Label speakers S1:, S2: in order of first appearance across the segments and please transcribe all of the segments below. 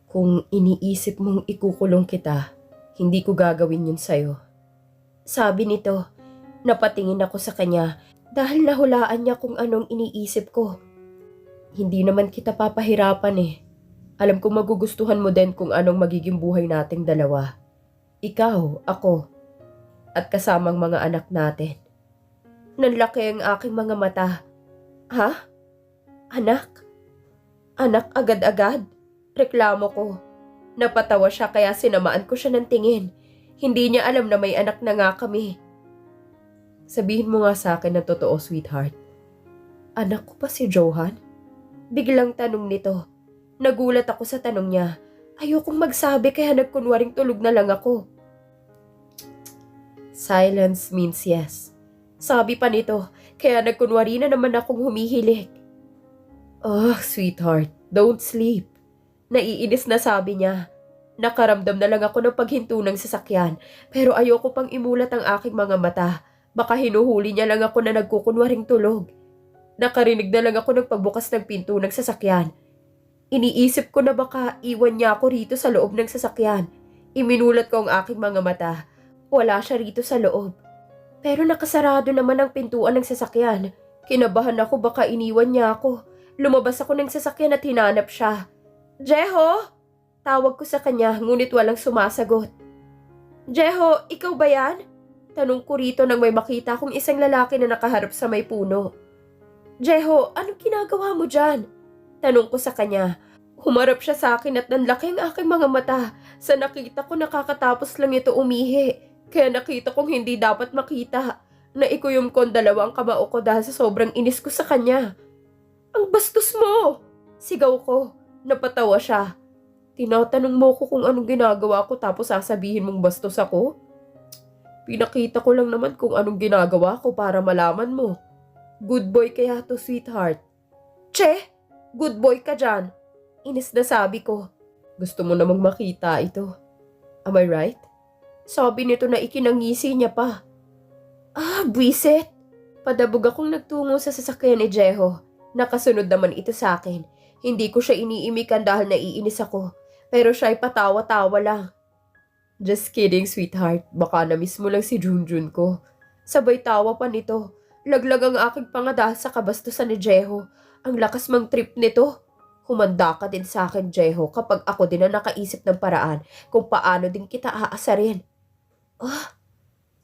S1: Kung iniisip mong ikukulong kita, hindi ko gagawin yun sa'yo. Sabi nito, napatingin ako sa kanya dahil nahulaan niya kung anong iniisip ko. Hindi naman kita papahirapan eh. Alam kong magugustuhan mo din kung anong magiging buhay nating dalawa. Ikaw, ako, at kasamang mga anak natin. Nanlaki ang aking mga mata. Ha? Anak? Anak agad-agad? Reklamo ko. Napatawa siya kaya sinamaan ko siya ng tingin. Hindi niya alam na may anak na nga kami. Sabihin mo nga sa akin na totoo, sweetheart. Anak ko pa si Johan? Biglang tanong nito. Nagulat ako sa tanong niya. Ayokong magsabi kaya nagkunwaring tulog na lang ako. Silence means yes. Sabi pa nito, kaya nagkunwari na naman akong humihilik. Oh, sweetheart, don't sleep. Naiinis na sabi niya. Nakaramdam na lang ako ng paghinto ng sasakyan, pero ayoko pang imulat ang aking mga mata. Baka hinuhuli niya lang ako na nagkukunwaring tulog. Nakarinig na lang ako ng pagbukas ng pinto ng sasakyan. Iniisip ko na baka iwan niya ako rito sa loob ng sasakyan. Iminulat ko ang aking mga mata. Wala siya rito sa loob. Pero nakasarado naman ang pintuan ng sasakyan. Kinabahan ako baka iniwan niya ako. Lumabas ako ng sasakyan at hinanap siya. Jeho! Tawag ko sa kanya ngunit walang sumasagot. Jeho, ikaw ba yan? Tanong ko rito nang may makita akong isang lalaki na nakaharap sa may puno. Jeho, anong ginagawa mo dyan? Tanong ko sa kanya. Humarap siya sa akin at nanlaki ang aking mga mata. Sa nakita ko nakakatapos lang ito umihi. Kaya nakita kong hindi dapat makita. Naikuyom ko ang dalawang kamao ko dahil sa sobrang inis ko sa kanya. Ang bastos mo! Sigaw ko. Napatawa siya. Tinatanong mo ko kung anong ginagawa ko tapos sasabihin mong bastos ako? Pinakita ko lang naman kung anong ginagawa ko para malaman mo. Good boy kaya to, sweetheart. Che! Good boy ka dyan. Inis na sabi ko. Gusto mo namang makita ito. Am I right? Sabi nito na ikinangisi niya pa. Ah, buwisit! Padabog akong nagtungo sa sasakyan ni Jeho. Nakasunod naman ito sa akin. Hindi ko siya iniimikan dahil naiinis ako. Pero siya ay patawa-tawa lang. Just kidding, sweetheart. Baka na-miss mo lang si Junjun ko. Sabay tawa pa nito. Laglag ang aking panga dahil sa kabastusan ni Jeho. Ang lakas mang trip nito. Humanda ka din sa akin, Jeho, kapag ako din na nakaisip ng paraan kung paano din kita aasarin.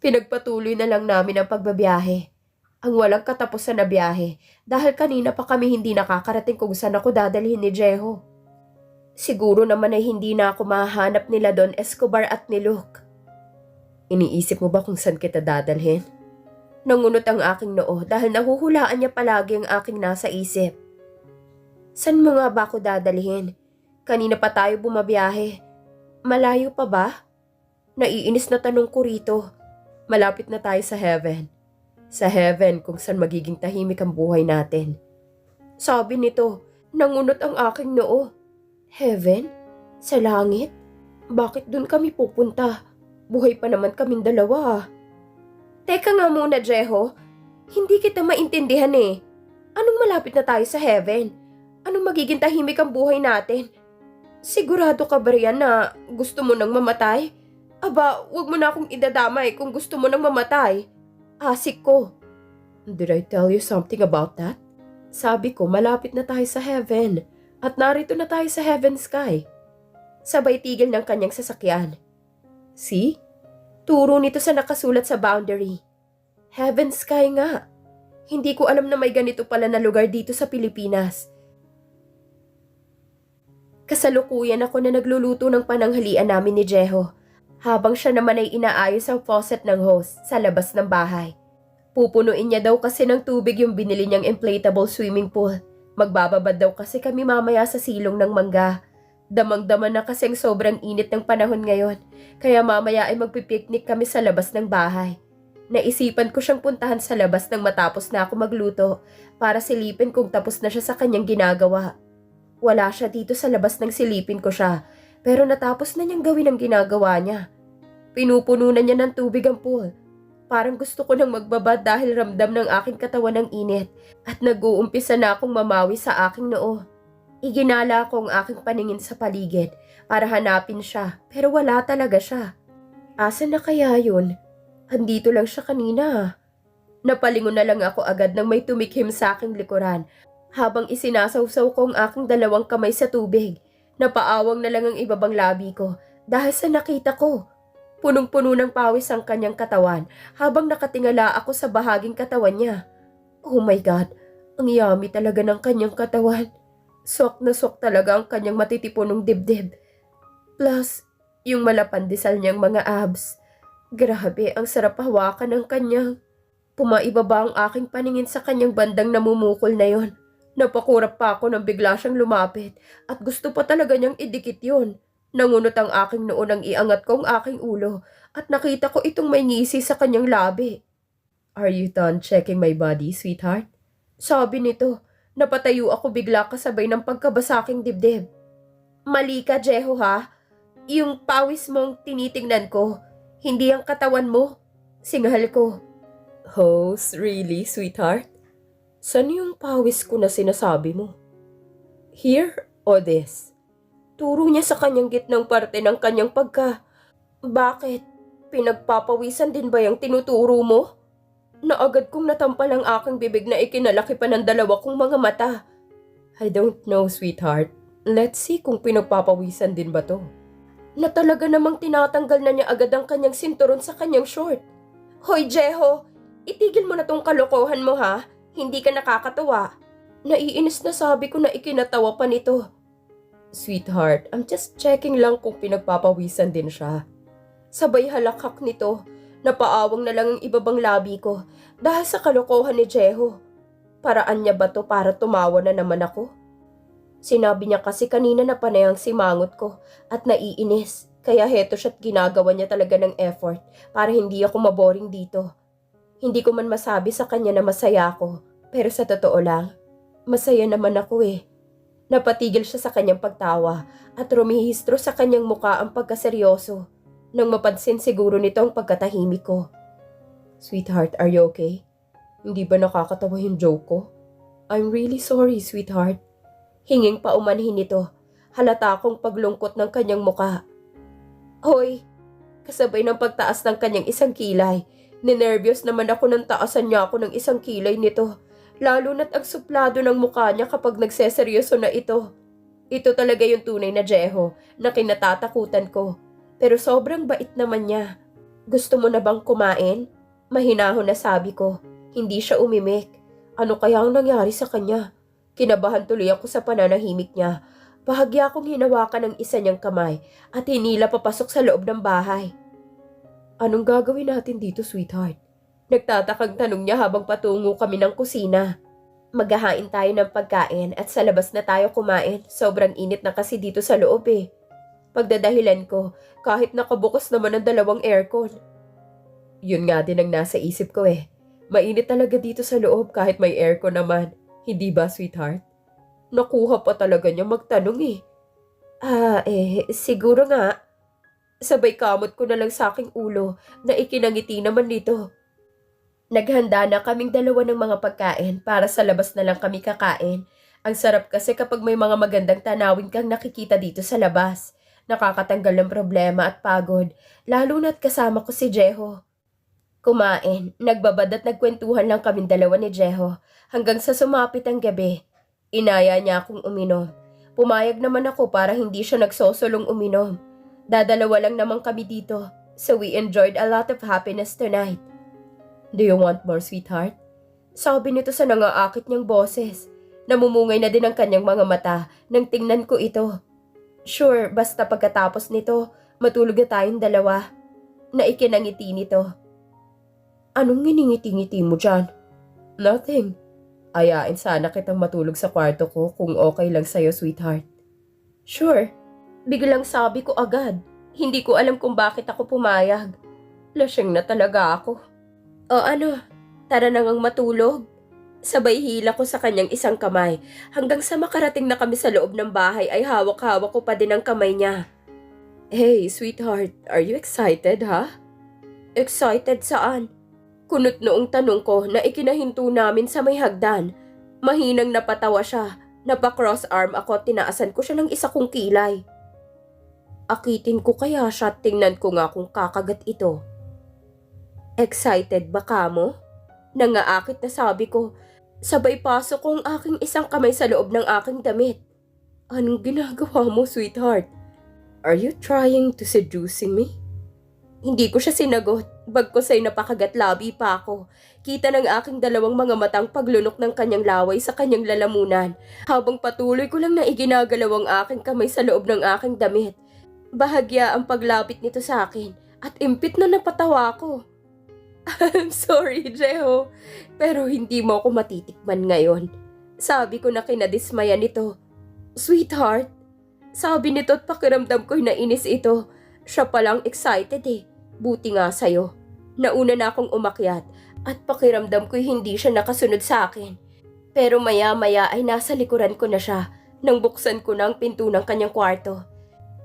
S1: Pinagpatuloy na lang namin ang pagbabiyahe. Ang walang katapusan na biyahe dahil kanina pa kami hindi nakakarating kung saan ako dadalhin ni Jeho. Siguro naman ay hindi na ako mahanap nila Don Escobar at ni Luke. Iniisip mo ba kung saan kita dadalhin? Nangunot ang aking noo dahil nahuhulaan niya palagi ang aking nasa isip. San mo nga ba ako dadalhin? Kanina pa tayo bumabiyahe. Malayo pa ba? Naiinis na tanong ko rito. Malapit na tayo sa heaven. Sa heaven kung saan magiging tahimik ang buhay natin. Sabi nito, nangunot ang aking noo. Heaven? Sa langit? Bakit dun kami pupunta? Buhay pa naman kaming dalawa. Teka nga muna, Jeho. Hindi kita maintindihan eh. Anong malapit na tayo sa heaven? Anong magiging tahimik ang buhay natin? Sigurado ka ba riyan na gusto mo nang mamatay? Aba, wag mo na akong idadamay kung gusto mo nang mamatay. Asik ko. Did I tell you something about that? Sabi ko, malapit na tayo sa heaven. At narito na tayo sa heaven sky. Sabay tigil ng kanyang sasakyan. See? Turo nito sa nakasulat sa boundary. Heaven sky nga. Hindi ko alam na may ganito pala na lugar dito sa Pilipinas. Kasalukuyan ako na nagluluto ng pananghalian namin ni Jeho. Habang siya naman ay inaayos ang faucet ng hose sa labas ng bahay. Pupunuin niya daw kasi ng tubig yung binili niyang inflatable swimming pool. Magbababad daw kasi kami mamaya sa silong ng mangga. Damang-dama na kasi ang sobrang init ng panahon ngayon. Kaya mamaya ay magpipiknik kami sa labas ng bahay. Naisipan ko siyang puntahan sa labas nang matapos na ako magluto para silipin kung tapos na siya sa kanyang ginagawa. Wala siya dito sa labas nang silipin ko siya pero natapos na niyang gawin ang ginagawa niya. Pinupuno na niya ng tubig ang pool. Parang gusto ko nang magbabad dahil ramdam ng aking katawan ng init at nag-uumpisa na akong mamawi sa aking noo. Iginala ko ang aking paningin sa paligid para hanapin siya pero wala talaga siya. Asan na kaya yun? Andito lang siya kanina. Napalingon na lang ako agad nang may tumikhim sa aking likuran habang isinasawsaw ko ang aking dalawang kamay sa tubig. Napaawang na lang ang ibabang labi ko dahil sa nakita ko. Punong-puno ng pawis ang kanyang katawan habang nakatingala ako sa bahaging katawan niya. Oh my God, ang yummy talaga ng kanyang katawan. Sok na sok talaga ang kanyang matitipunong dibdib. Plus, yung malapandesal niyang mga abs. Grabe, ang sarap hawakan ng kanyang. Pumaibaba ang aking paningin sa kanyang bandang namumukol na yon. Napakurap pa ako nang bigla siyang lumapit at gusto pa talaga niyang idikit yon. Nangunot ang aking noo nang iangat ko ang aking ulo at nakita ko itong may ngisi sa kanyang labi. Are you done checking my body, sweetheart? Sabi nito. Napatayo ako bigla kasabay ng pagkabasaking dibdib. Mali ka, Jeho ha? Yung pawis mong tinitingnan ko, hindi ang katawan mo. Singhal ko. Oh, really, sweetheart? Saan yung pawis ko na sinasabi mo? Here or this? Turo niya sa kanyang gitnang parte ng kanyang pagka. Bakit? Pinagpapawisan din ba yung tinuturo mo? Na agad kong natampal ang aking bibig na ikinalaki pa ng dalawa kong mga mata. I don't know, sweetheart. Let's see kung pinagpapawisan din ba to. Na talaga namang tinatanggal na niya agad ang kanyang sinturon sa kanyang short. Hoy, Jeho! Itigil mo na tong kalokohan mo ha. Hindi ka nakakatawa. Naiinis na sabi ko na ikinatawa pa nito. Sweetheart, I'm just checking lang kung pinagpapawisan din siya. Sabay halakhak nito. Napaawang na lang ang ibabang labi ko dahil sa kalokohan ni Jeho. Paraan niya ba to para tumawa na naman ako? Sinabi niya kasi kanina na panayang simangot ko at naiinis. Kaya heto siya't ginagawa niya talaga ng effort para hindi ako maboring dito. Hindi ko man masabi sa kanya na masaya ako, pero sa totoo lang, masaya naman ako eh. Napatigil siya sa kanyang pagtawa at rumihistro sa kanyang muka ang pagkaseryoso nang mapansin siguro nito ang pagkatahimik ko. Sweetheart, are you okay? Hindi ba nakakatawa yung joke ko? I'm really sorry, sweetheart. Hinging paumanhin nito, halata akong paglungkot ng kanyang muka. Hoy, kasabay ng pagtaas ng kanyang isang kilay, ninervyos naman ako nang taasan niya ako ng isang kilay nito. Lalo na't ang suplado ng mukha niya kapag nagseseryoso na ito. Ito talaga yung tunay na Jeho na kinatatakutan ko. Pero sobrang bait naman niya. Gusto mo na bang kumain? Mahinahon na sabi ko. Hindi siya umimik. Ano kaya ang nangyari sa kanya? Kinabahan tuloy ako sa pananahimik niya. Bahagya akong hinawakan ng isa niyang kamay at hinila papasok sa loob ng bahay. Anong gagawin natin dito, sweetheart? Nagtatakang tanong niya habang patungo kami ng kusina. Maghahain tayo ng pagkain at sa labas na tayo kumain. Sobrang init na kasi dito sa loob eh. Pagdadahilan ko, kahit nakabukas naman ang dalawang aircon. Yun nga din ang nasa isip ko eh. Mainit talaga dito sa loob kahit may aircon naman. Hindi ba, sweetheart? Nakuha pa talaga niya magtanong eh. Siguro nga. Sabay kamot ko na lang sa aking ulo na ikinangiti naman nito. Naghanda na kaming dalawa ng mga pagkain para sa labas na lang kami kakain. Ang sarap kasi kapag may mga magandang tanawin kang nakikita dito sa labas. Nakakatanggal ng problema at pagod, lalo na't kasama ko si Jeho. Kumain, nagbabad at nagkwentuhan lang kaming dalawa ni Jeho hanggang sa sumapit ang gabi. Inaya niya akong uminom. Pumayag naman ako para hindi siya nagsosolong uminom. Dadalawa lang naman kami dito, so we enjoyed a lot of happiness tonight. Do you want more, sweetheart? Sabi nito sa nangaakit niyang boses. Namumungay na din ang kanyang mga mata nang tingnan ko ito. Sure, basta pagkatapos nito, matulog na tayong dalawa. Na ikinangiti nito. Anong nginingiti-ngiti mo dyan? Nothing. Ayain sana kitang matulog sa kwarto ko kung okay lang sa'yo, sweetheart. Sure. Biglang sabi ko agad. Hindi ko alam kung bakit ako pumayag. Lasyang na talaga ako. O ano, tara na ngang matulog. Sabay hila ko sa kanyang isang kamay hanggang sa makarating na kami sa loob ng bahay ay hawak-hawak ko pa din ang kamay niya. Hey, sweetheart, are you excited, ha? Excited saan? Kunot noong tanong ko na ikinahinto namin sa may hagdan. Mahinang napatawa siya. Napa-cross arm ako at tinaasan ko siya ng isa kong kilay. Akitin ko kaya siya at tingnan ko nga kung kakagat ito. Excited ba ka mo? Nangaakit na sabi ko. Sabay pasok ko ang aking isang kamay sa loob ng aking damit. Anong ginagawa mo, sweetheart? Are you trying to seducing me? Hindi ko siya sinagot. Bagkus ay napakagat labi pa ako. Kita ng aking dalawang mga matang paglunok ng kanyang laway sa kanyang lalamunan. Habang patuloy ko lang na iginagalaw ang aking kamay sa loob ng aking damit. Bahagya ang paglapit nito sa akin at impit na napatawa ko. I'm sorry, Jeho, pero hindi mo ako matitikman ngayon. Sabi ko na kinadismaya nito. Sweetheart, sabi nito at pakiramdam ko'y nainis ito. Siya palang excited eh. Buti nga sa'yo. Nauna na akong umakyat at pakiramdam ko'y hindi siya nakasunod sa akin. Pero maya-maya ay nasa likuran ko na siya nang buksan ko na ang pinto ng kanyang kwarto.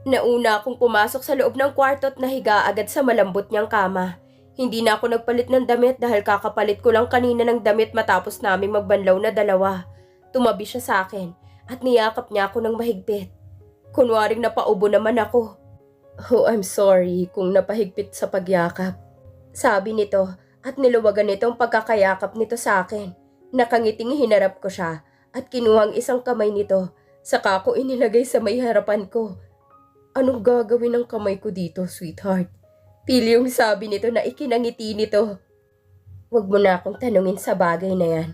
S1: Nauna akong pumasok sa loob ng kwarto at nahiga agad sa malambot niyang kama. Hindi na ako nagpalit ng damit dahil kakapalit ko lang kanina ng damit matapos naming magbanlaw na dalawa. Tumabi siya sa akin at niyakap niya ako ng mahigpit. Kunwaring napaubo naman ako. Oh, I'm sorry kung napahigpit sa pagyakap. Sabi nito at niluwagan nito ang pagkakayakap nito sa akin. Nakangiting hinarap ko siya at kinuhang isang kamay nito. Saka ko inilagay sa may harapan ko. Anong gagawin ng kamay ko dito, sweetheart? Pili yung sabi nito na ikinangiti nito. Huwag mo na akong tanungin sa bagay na yan.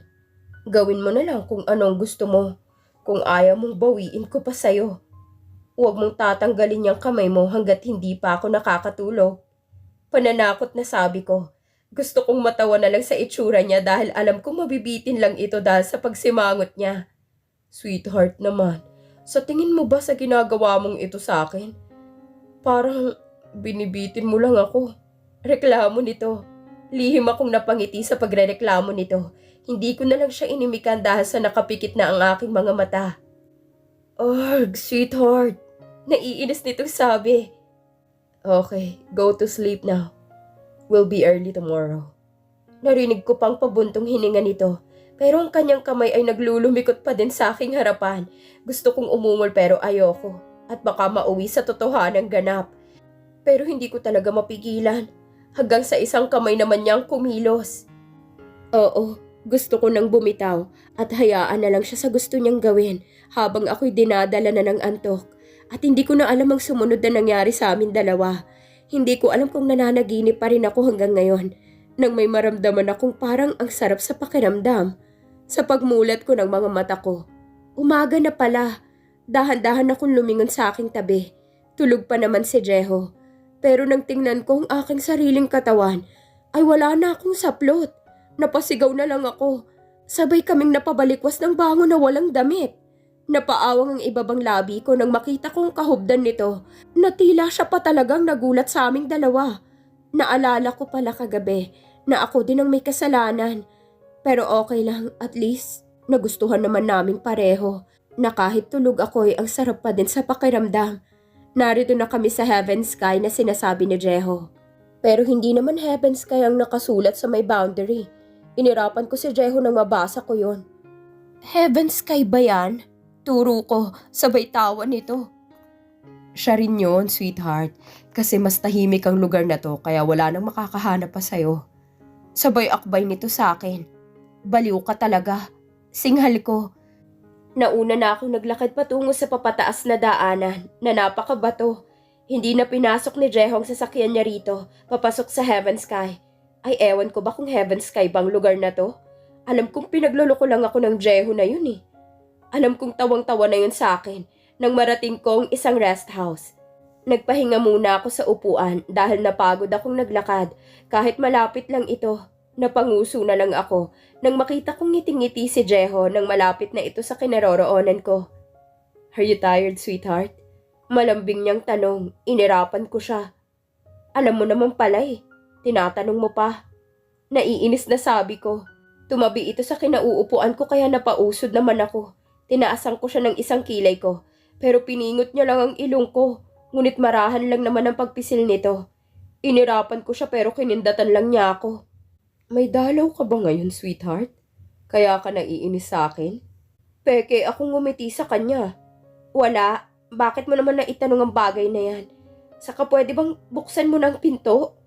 S1: Gawin mo na lang kung anong gusto mo. Kung ayaw mong bawiin ko pa sa'yo. Huwag mong tatanggalin yung kamay mo hanggat hindi pa ako nakakatulog. Pananakot na sabi ko. Gusto kong matawa na lang sa itsura niya dahil alam kong mabibitin lang ito dahil sa pagsimangot niya. Sweetheart naman, sa tingin mo ba sa ginagawa mong ito sa akin? Parang binibitin mo lang ako. Reklamo nito. Lihim akong napangiti sa pagrereklamo nito. Hindi ko na lang siya inimikan dahil sa nakapikit na ang aking mga mata. Arg, sweetheart. Naiinis nitong sabi. Okay, go to sleep now. We'll be early tomorrow. Narinig ko pang pabuntong hininga nito. Pero ang kanyang kamay ay naglulumikot pa din sa aking harapan. Gusto kong umungol pero ayoko. At baka mauwi sa totohanang ganap. Pero hindi ko talaga mapigilan. Hanggang sa isang kamay naman niyang kumilos. Oo, gusto ko nang bumitaw at hayaan na lang siya sa gusto niyang gawin habang ako'y dinadala na ng antok. At hindi ko na alam ang sumunod na nangyari sa amin dalawa. Hindi ko alam kung nananaginip pa rin ako hanggang ngayon nang may maramdaman akong parang ang sarap sa pakiramdam. Sa pagmulat ko ng mga mata ko, umaga na pala. Dahan-dahan akong lumingon sa aking tabi. Tulog pa naman si Jeho. Pero nang tingnan ko ang aking sariling katawan, ay wala na akong saplot. Napasigaw na lang ako. Sabay kaming napabalikwas ng bango na walang damit. Napaawang ang ibabang labi ko nang makita kong kahubdan nito na tila siya pa talagang nagulat sa aming dalawa. Naalala ko pala kagabi na ako din ang may kasalanan. Pero okay lang, at least nagustuhan naman naming pareho na kahit tulog ako ay ang sarap pa din sa pakiramdam. Narito na kami sa Heaven Sky na sinasabi ni Jeho. Pero hindi naman Heaven Sky ang nakasulat sa may boundary. Inirapan ko si Jeho nang mabasa ko yon. Heaven Sky ba yan? Turo ko, sabay tawa nito. Siya rin yun, sweetheart. Kasi mas tahimik ang lugar na to kaya wala nang makakahanap pa sa'yo. Sabay akbay nito sa akin. Baliw ka talaga. Singhal ko. Nauna na akong naglakad patungo sa papataas na daanan na napakabato. Hindi na pinasok ni Jehong sasakyan niya rito, papasok sa Heaven Sky. Ay ewan ko ba kung Heaven Sky bang lugar na to? Alam kong pinagluloko lang ako ng Jeho na yun eh. Alam kong tawang-tawa na yun sa akin nang marating kong isang rest house. Nagpahinga muna ako sa upuan dahil napagod akong naglakad kahit malapit lang ito. Napanguso na lang ako nang makita kong ngiting-ngiti si Jeho nang malapit na ito sa kinaroroonan ko. Are you tired, sweetheart? Malambing niyang tanong, inirapan ko siya. Alam mo naman pala eh, tinatanong mo pa. Naiinis na sabi ko. Tumabi ito sa kinauupuan ko kaya napausod naman ako. Tinaasan ko siya ng isang kilay ko, pero piningot niya lang ang ilong ko, ngunit marahan lang naman ang pagpisil nito. Inirapan ko siya pero kinindatan lang niya ako. May dalaw ka ba ngayon, sweetheart? Kaya ka naiinis sa akin? Peke akong ngumiti sa kanya. Wala, bakit mo naman naitanong ang bagay na yan? Saka pwede bang buksan mo ng pinto?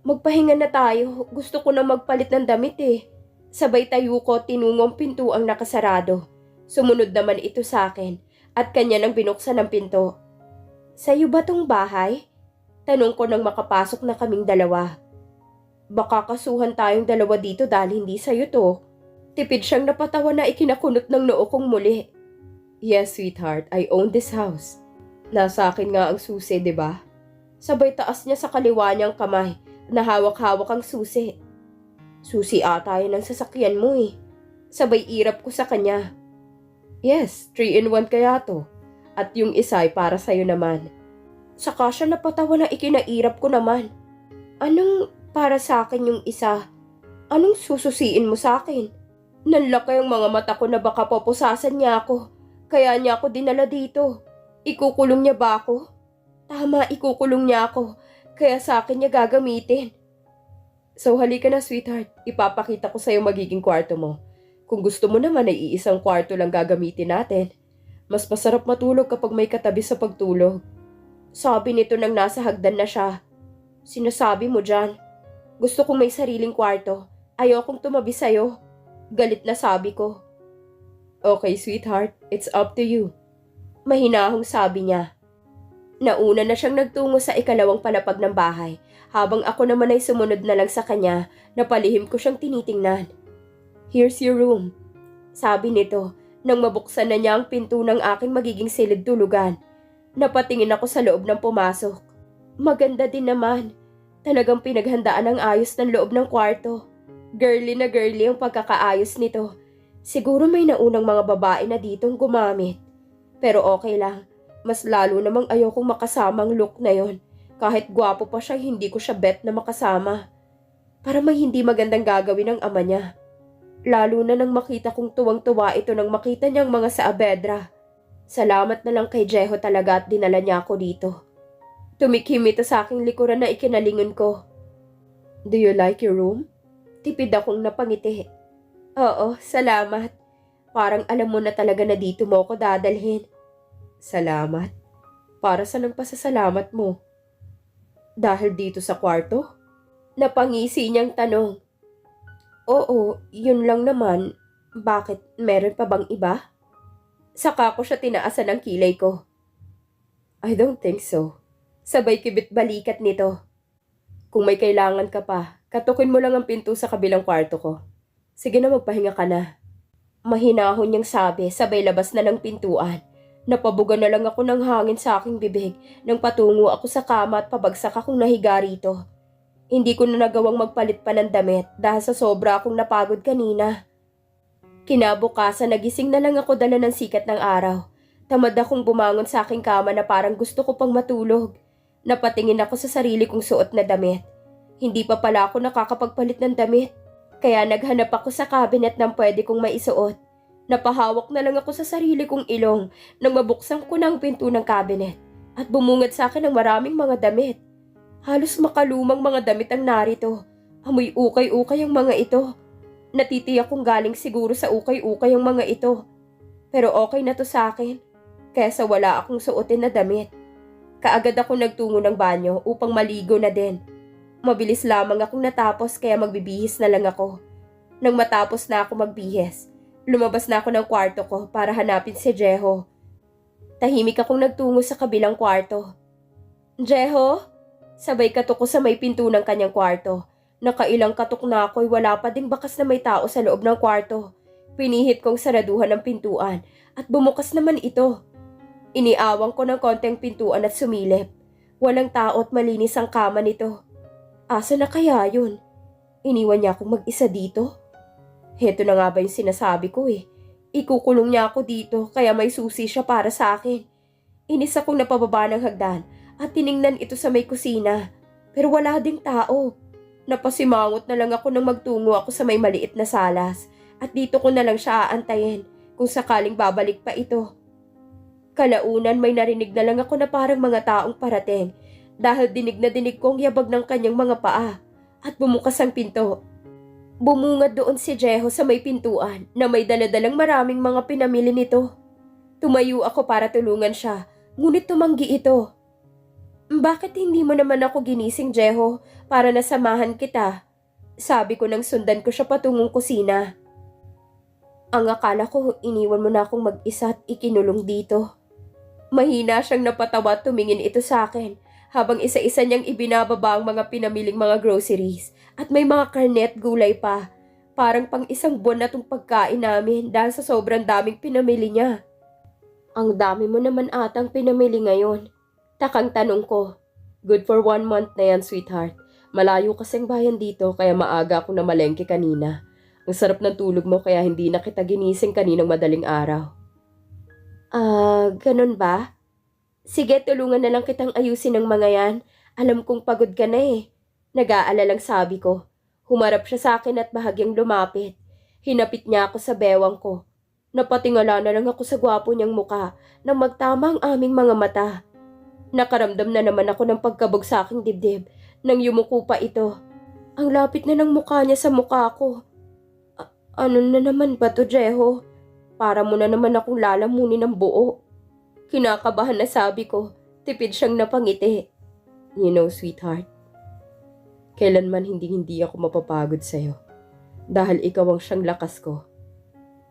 S1: Magpahinga na tayo. Gusto ko na magpalit ng damit eh. Sabay tayo ko tinungong pinto ang nakasarado. Sumunod naman ito sa akin at kanya nang binuksan ng pinto. Sa'yo ba tong bahay? Tanong ko nang makapasok na kaming dalawa. Baka kasuhan tayong dalawa dito dahil hindi sa'yo to. Tipid siyang napatawa na ikinakunot ng noo kong muli. Yes, sweetheart, I own this house. Nasa akin nga ang susi, di ba? Sabay taas niya sa kaliwa niyang kamay na hawak-hawak ang susi. Susi ata yun ang sasakyan mo eh. Sabay irap ko sa kanya. Yes, 3-in-1 kaya to. At yung isa ay para sa'yo naman. Saka siya napatawa na ikinairap ko naman. Anong para sa akin yung isa? Anong sususiin mo sa akin? Nanlaki ang mga mata ko na baka popusasan niya ako. Kaya niya ako dinala dito. Ikukulong niya ba ako? Tama, ikukulong niya ako. Kaya sa akin niya gagamitin. So halika na sweetheart, ipapakita ko sa'yo magiging kwarto mo. Kung gusto mo naman ay iisang kwarto lang gagamitin natin. Mas masarap matulog kapag may katabi sa pagtulog. Sabi nito nang nasa hagdan na siya. Sinasabi mo dyan. Gusto kong may sariling kwarto. Ayokong tumabi sa'yo. Galit na sabi ko. Okay sweetheart, it's up to you. Mahinahong sabi niya. Nauna na siyang nagtungo sa ikalawang palapag ng bahay, habang ako naman ay sumunod na lang sa kanya na palihim ko siyang tinitingnan. Here's your room, sabi nito nang mabuksan na niya ang pinto ng aking magiging silid tulugan. Napatingin ako sa loob ng pumasok. Maganda din naman. Talagang pinaghandaan ang ayos ng loob ng kwarto. Girly na girly ang pagkakaayos nito. Siguro may naunang mga babae na ditong gumamit. Pero okay lang. Mas lalo namang ayokong makasamang look na yon. Kahit gwapo pa siya, hindi ko siya bet na makasama. Para may hindi magandang gagawin ng ama niya. Lalo na nang makita kong tuwang-tuwa ito nang makita niyang mga Saavedra. Salamat na lang kay Jeho talaga at dinala niya ako dito. Tumikim ito sa aking likuran na ikinalingon ko. Do you like your room? Tipid akong napangiti. Oo, salamat. Parang alam mo na talaga na dito mo ako dadalhin. Salamat? Para sa nang pasasalamat mo? Dahil dito sa kwarto? Napangisi niyang tanong. Oo, yun lang naman. Bakit? Meron pa bang iba? Saka ko siya tinaasan ng kilay ko. I don't think so. Sabay kibit balikat nito. Kung may kailangan ka pa, katukin mo lang ang pinto sa kabilang kwarto ko. Sige na, magpahinga ka na. Mahinahon niyang sabi, sabay labas na ng pintuan. Napabuga na lang ako ng hangin sa aking bibig nang patungo ako sa kama at pabagsak akong nahiga rito. Hindi ko na nagawang magpalit pa ng damit dahil sa sobra akong napagod kanina. Kinabukasan nagising na lang ako dala ng sikat ng araw. Tamad akong bumangon sa aking kama na parang gusto ko pang matulog. Napatingin ako sa sarili kong suot na damit. Hindi pa pala ako nakakapagpalit ng damit. Kaya naghanap ako sa cabinet ng pwede kong maisuot. Napahawak na lang ako sa sarili kong ilong nang mabuksan ko ng pinto ng cabinet at bumungad sa akin ng maraming mga damit. Halos makalumang mga damit ang narito. Amoy ukay-ukay ang mga ito. Natitiyak kong galing siguro sa ukay-ukay ang mga ito. Pero okay na to sa akin. Kaysa wala akong suotin na damit. Kaagad ako nagtungo ng banyo upang maligo na din. Mabilis lamang akong natapos kaya magbibihis na lang ako. Nang matapos na ako magbihis, lumabas na ako ng kwarto ko para hanapin si Jeho. Tahimik akong nagtungo sa kabilang kwarto. Jeho? Sabay katok ko sa may pinto ng kanyang kwarto. Nakailang katok na ako'y wala pa ding bakas na may tao sa loob ng kwarto. Pinihit kong saraduhan ng pintuan at bumukas naman ito. Iniawang ko ng konting pintuan at sumilip. Walang tao at malinis ang kama nito. Asa na kaya yun? Iniwan niya akong mag-isa dito? Heto na nga ba yung sinasabi ko eh. Ikukulong niya ako dito kaya may susi siya para sa akin. Inis akong napababa ng hagdan at tiningnan ito sa may kusina. Pero wala ding tao. Napasimangot na lang ako nang magtungo ako sa may maliit na salas. At dito ko na lang siya aantayin kung sakaling babalik pa ito. Kalaunan may narinig na lang ako na parang mga taong parating dahil dinig na dinig kong yabag ng kanyang mga paa at bumukas ang pinto. Bumungad doon si Jeho sa may pintuan na may daladalang maraming mga pinamili nito. Tumayo ako para tulungan siya, ngunit tumanggi ito. Bakit hindi mo naman ako ginising, Jeho, para nasamahan kita? Sabi ko nang sundan ko siya patungong kusina. Ang akala ko iniwan mo na akong mag-isa at ikinulong dito. Mahina siyang napatawa at tumingin ito sa akin habang isa-isa niyang ibinababa ang mga pinamiling mga groceries at may mga karne at gulay pa. Parang pang isang buwan na tong pagkain namin dahil sa sobrang daming pinamili niya. Ang dami mo naman atang pinamili ngayon. Takang tanong ko. Good for 1 month na yan, sweetheart. Malayo kasing bayan dito kaya maaga ako na malengke kanina. Ang sarap ng tulog mo kaya hindi na kita ginising kaninang madaling araw. Ganun ba? Sige, tulungan na lang kitang ayusin ng mga yan. Alam kong pagod ka na eh. Nag-aalalang sabi ko. Humarap siya sa akin at bahagyang lumapit. Hinapit niya ako sa bewang ko. Napatingala na lang ako sa gwapo niyang muka nang magtama ang aming mga mata. Nakaramdam na naman ako ng pagkabog sa aking dibdib nang yumuko pa ito. Ang lapit na ng mukha niya sa mukha ko. Ano na naman ba to, Jeho? Para mo na naman akong lalamunin ng buo. Kinakabahan na sabi ko, tipid siyang napangiti. You know, sweetheart, kailanman hindi ako mapapagod sa'yo. Dahil ikaw ang siyang lakas ko.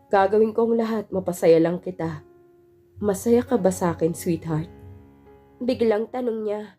S1: Gagawin ko ang lahat, mapasaya lang kita. Masaya ka ba sa akin, sweetheart? Biglang tanong niya.